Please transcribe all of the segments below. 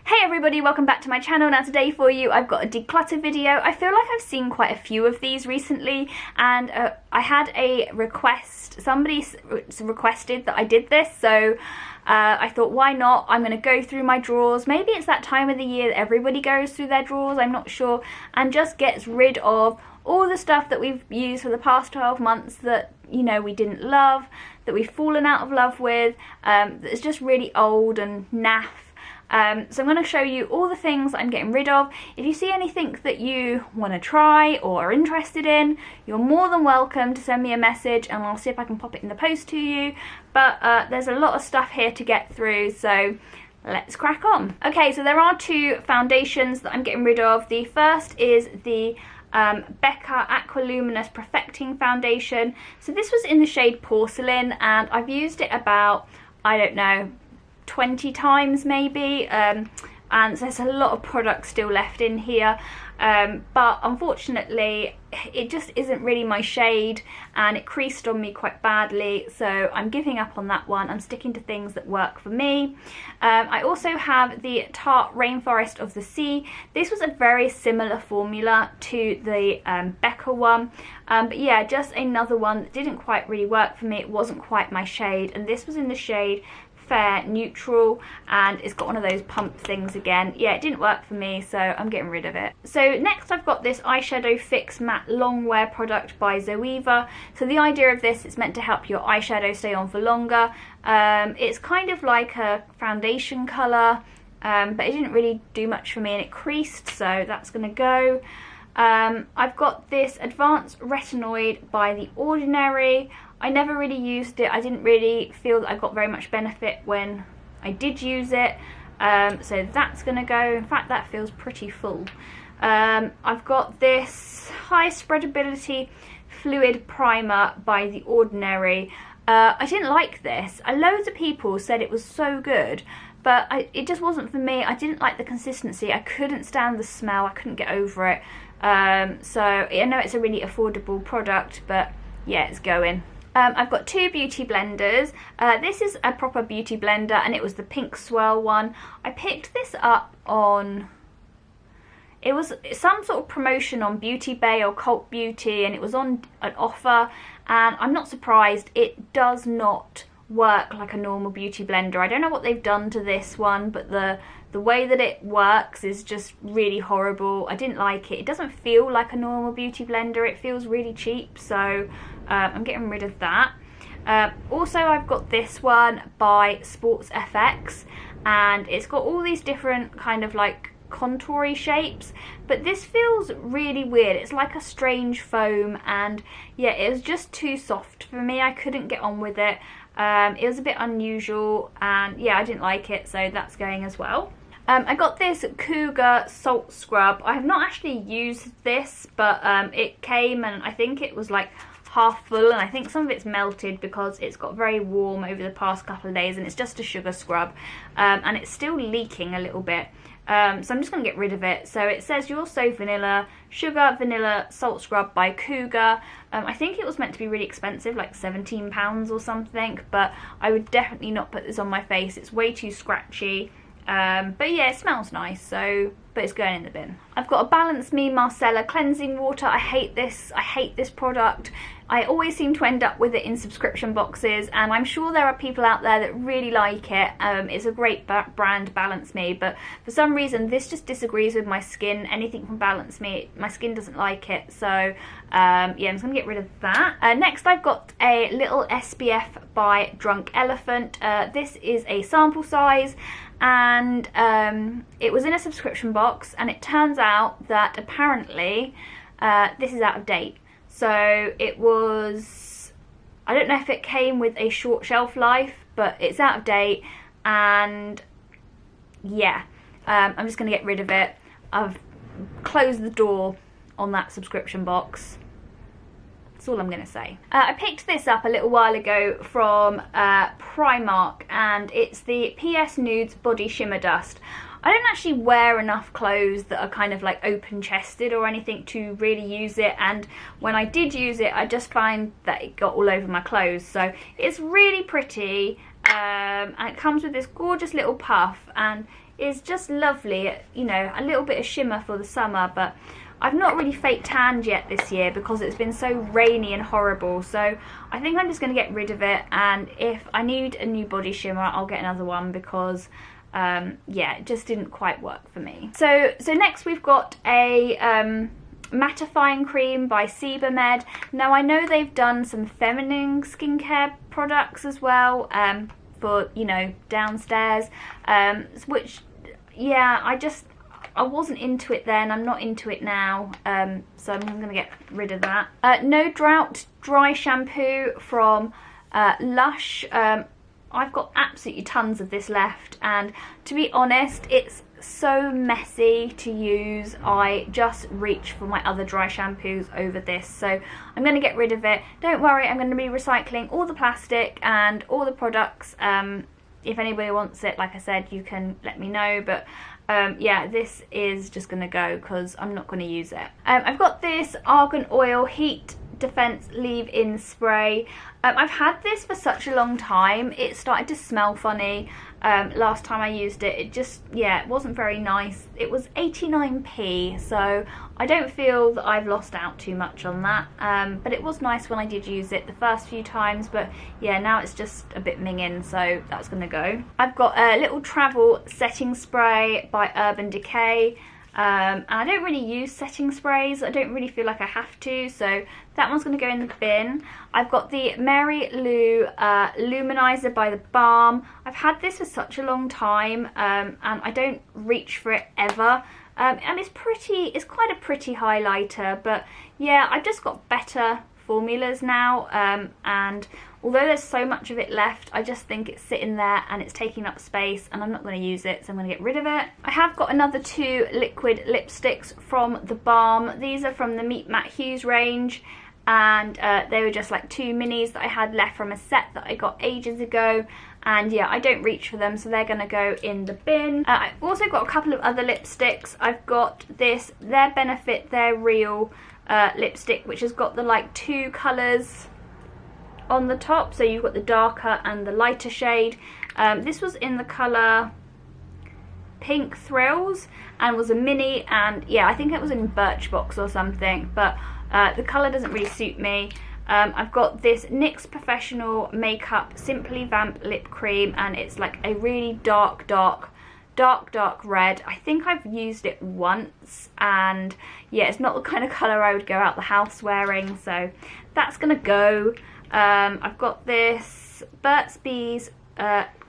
Hey everybody, welcome back to my channel. Now today for you I've got a declutter video. I feel like I've seen quite a few of these recently, and I had a request, somebody requested that I did this, so I thought why not. I'm going to go through my drawers. Maybe it's that time of the year that everybody goes through their drawers, I'm not sure, and just gets rid of all the stuff that we've used for the past 12 months that, you know, we didn't love, that we've fallen out of love with, that's just really old and naff. So I'm going to show you all the things I'm getting rid of. If you see anything that you want to try or are interested in, you're more than welcome to send me a message and I'll see if I can pop it in the post to you. But there's a lot of stuff here to get through, so let's crack on. Okay, so there are two foundations that I'm getting rid of. The first is the Becca Aqualuminous Perfecting Foundation. So this was in the shade Porcelain and I've used it about, I don't know, 20 times maybe, and there's a lot of product still left in here, but unfortunately it just isn't really my shade and it creased on me quite badly, so I'm giving up on that one. I'm sticking to things that work for me. I also have the Tarte Rainforest of the Sea. This was a very similar formula to the Becca one, but yeah, just another one that didn't quite really work for me. It wasn't quite my shade, and this was in the shade Fair Neutral, and it's got one of those pump things again. Yeah, it didn't work for me, so I'm getting rid of it. So next I've got this Eyeshadow Fix Matte Longwear product by Zoeva. So the idea of this, it's meant to help your eyeshadow stay on for longer. It's kind of like a foundation colour, but it didn't really do much for me and it creased, so that's going to go. I've got this Advanced Retinoid by The Ordinary. I never really used it. I didn't really feel that I got very much benefit when I did use it, so that's going to go. In fact, that feels pretty full. I've got this High Spreadability Fluid Primer by The Ordinary. I didn't like this. Loads of people said it was so good, but it just wasn't for me. I didn't like the consistency. I couldn't stand the smell. I couldn't get over it. So I know it's a really affordable product, but yeah, it's going. I've got two beauty blenders. This is a proper beauty blender and it was the Pink Swirl one. I picked this up on, it was some sort of promotion on Beauty Bay or Cult Beauty, and it was on an offer, and I'm not surprised. It does not work like a normal beauty blender. I don't know what they've done to this one, but the way that it works is just really horrible. I didn't like it. It doesn't feel like a normal beauty blender. It feels really cheap, so I'm getting rid of that. Also, I've got this one by Sports FX, and it's got all these different kind of like contoury shapes, but this feels really weird. It's like a strange foam, and yeah, it was just too soft for me. I couldn't get on with it. It was a bit unusual, and yeah, I didn't like it, so that's going as well. I got this Cougar Salt Scrub. I have not actually used this, but it came and I think it was like half full, and I think some of it's melted because it's got very warm over the past couple of days, and it's just a sugar scrub, and it's still leaking a little bit. So I'm just going to get rid of it. So it says You're So Vanilla Sugar Vanilla Salt Scrub by Cougar. I think it was meant to be really expensive, like £17 or something, but I would definitely not put this on my face. It's way too scratchy. But yeah, it smells nice, so, but it's going in the bin. I've got a Balance Me Marcella Cleansing Water. I hate this product. I always seem to end up with it in subscription boxes, and I'm sure there are people out there that really like it. It's a great brand, Balance Me, but for some reason this just disagrees with my skin. Anything from Balance Me, my skin doesn't like it, so yeah, I'm just going to get rid of that. Next I've got a little SPF by Drunk Elephant. This is a sample size, and it was in a subscription box, and it turns out that apparently this is out of date. So it was, I don't know if it came with a short shelf life, but it's out of date, and yeah, I'm just going to get rid of it. I've closed the door on that subscription box. That's all I'm going to say. I picked this up a little while ago from Primark, and it's the PS Nudes Body Shimmer Dust. I don't actually wear enough clothes that are kind of like open chested or anything to really use it, and when I did use it I just find that it got all over my clothes. So it's really pretty, and it comes with this gorgeous little puff and is just lovely, you know, a little bit of shimmer for the summer. But I've not really fake tanned yet this year because it's been so rainy and horrible, so I think I'm just going to get rid of it, and if I need a new body shimmer I'll get another one because yeah, it just didn't quite work for me. So next we've got a mattifying cream by Sebamed. Now I know they've done some feminine skincare products as well for, you know, downstairs, which, yeah, I wasn't into it then, I'm not into it now, so I'm going to get rid of that. No Drought Dry Shampoo from Lush. I've got absolutely tons of this left, and to be honest, it's so messy to use. I just reach for my other dry shampoos over this, so I'm going to get rid of it. Don't worry, I'm going to be recycling all the plastic and all the products. If anybody wants it, like I said, you can let me know, but yeah, this is just going to go because I'm not going to use it. I've got this Argan Oil Heat Defense Leave-In Spray. I've had this for such a long time. It started to smell funny last time I used it. It just, yeah, it wasn't very nice. It was 89p, so I don't feel that I've lost out too much on that. But it was nice when I did use it the first few times, but yeah, now it's just a bit minging, so that's gonna go. I've got a little travel setting spray by Urban Decay. And I don't really use setting sprays, I don't really feel like I have to, so that one's going to go in the bin. I've got the Mary Lou Luminizer by The Balm. I've had this for such a long time, and I don't reach for it ever. And it's quite a pretty highlighter, but yeah, I've just got better formulas now, and although there's so much of it left, I just think it's sitting there and it's taking up space and I'm not going to use it, so I'm going to get rid of it. I have got another 2 liquid lipsticks from The Balm. These are from the Meet Matte Hughes range, and they were just like 2 minis that I had left from a set that I got ages ago, and yeah, I don't reach for them, so they're going to go in the bin. I've also got a couple of other lipsticks. I've got this Their Benefit Their Real lipstick, which has got the like 2 colours on the top, so you've got the darker and the lighter shade. This was in the colour Pink Thrills and was a mini, and yeah, I think it was in Birchbox or something, but the colour doesn't really suit me. I've got this NYX Professional Makeup Simply Vamp Lip Cream, and it's like a really dark red. I think I've used it once, and yeah, it's not the kind of colour I would go out the house wearing, so that's gonna go. I've got this Burt's Bees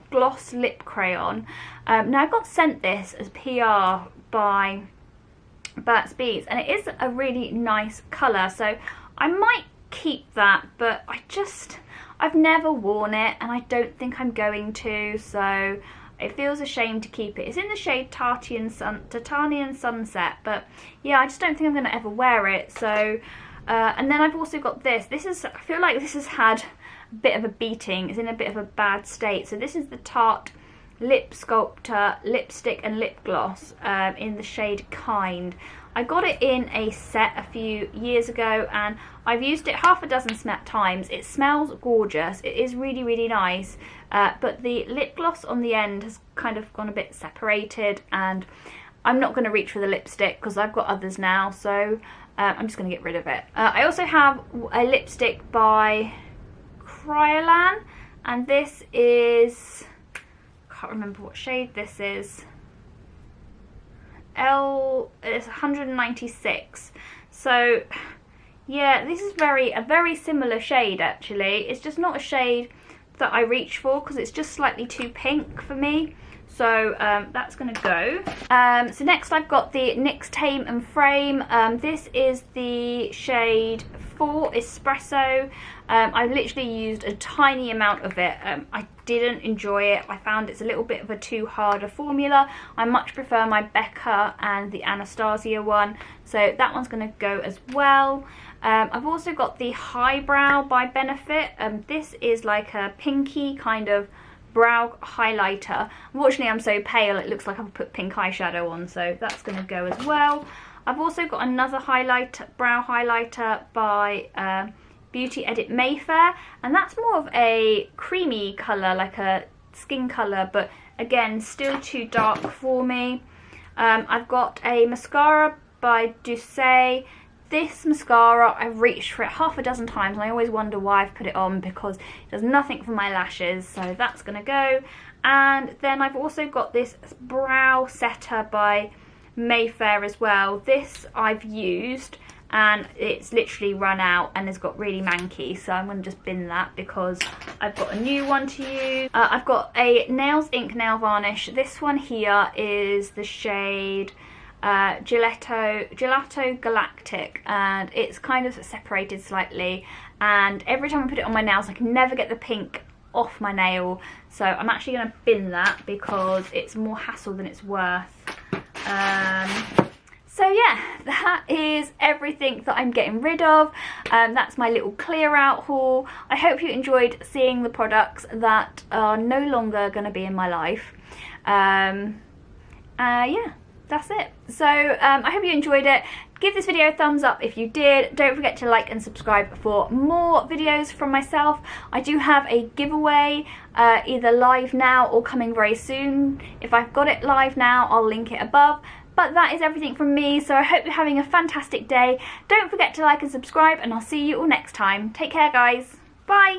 Gloss Lip Crayon. Now I got sent this as PR by Burt's Bees, and it is a really nice colour, so I might keep that, but I've never worn it and I don't think I'm going to, so it feels a shame to keep it. It's in the shade Titanian Sunset, but yeah, I just don't think I'm going to ever wear it. So, and then I've also got this. I feel like this has had a bit of a beating. It's in a bit of a bad state. So this is the Tarte Lip Sculptor Lipstick and Lip Gloss in the shade Kind. I got it in a set a few years ago, and I've used it half a dozen times. It smells gorgeous. It is really, really nice. But the lip gloss on the end has kind of gone a bit separated, and I'm not going to reach for the lipstick because I've got others now, so I'm just going to get rid of it. I also have a lipstick by Kryolan, and this is, I can't remember what shade this is. It's 196. So yeah, this is a very similar shade actually. It's just not a shade that I reach for because it's just slightly too pink for me. So that's going to go. So next I've got the NYX Tame and Frame. This is the shade 4 Espresso. I literally used a tiny amount of it. I didn't enjoy it. I found it's a little bit of a too hard a formula. I much prefer my Becca and the Anastasia one. So that one's going to go as well. I've also got the Highbrow by Benefit. This is like a pinky kind of brow highlighter. Unfortunately I'm so pale it looks like I've put pink eyeshadow on, so that's going to go as well. I've also got another brow highlighter by Beauty Edit Mayfair, and that's more of a creamy colour, like a skin colour, but again, still too dark for me. I've got a mascara by Degusta. This mascara, I've reached for it half a dozen times and I always wonder why I've put it on because it does nothing for my lashes, so that's gonna go. And then I've also got this brow setter by Mayfair as well. This I've used and it's literally run out and has got really manky, so I'm going to just bin that because I've got a new one to use. I've got a Nails Ink nail varnish. This one here is the shade Gelato Galactic, and it's kind of separated slightly, and every time I put it on my nails I can never get the pink off my nail, so I'm actually going to bin that because it's more hassle than it's worth. So yeah, that is everything that I'm getting rid of. That's my little clear out haul. I hope you enjoyed seeing the products that are no longer going to be in my life. Yeah, that's it. So I hope you enjoyed it. Give this video a thumbs up if you did. Don't forget to like and subscribe for more videos from myself. I do have a giveaway either live now or coming very soon. If I've got it live now, I'll link it above. But that is everything from me, so I hope you're having a fantastic day. Don't forget to like and subscribe, and I'll see you all next time. Take care, guys. Bye.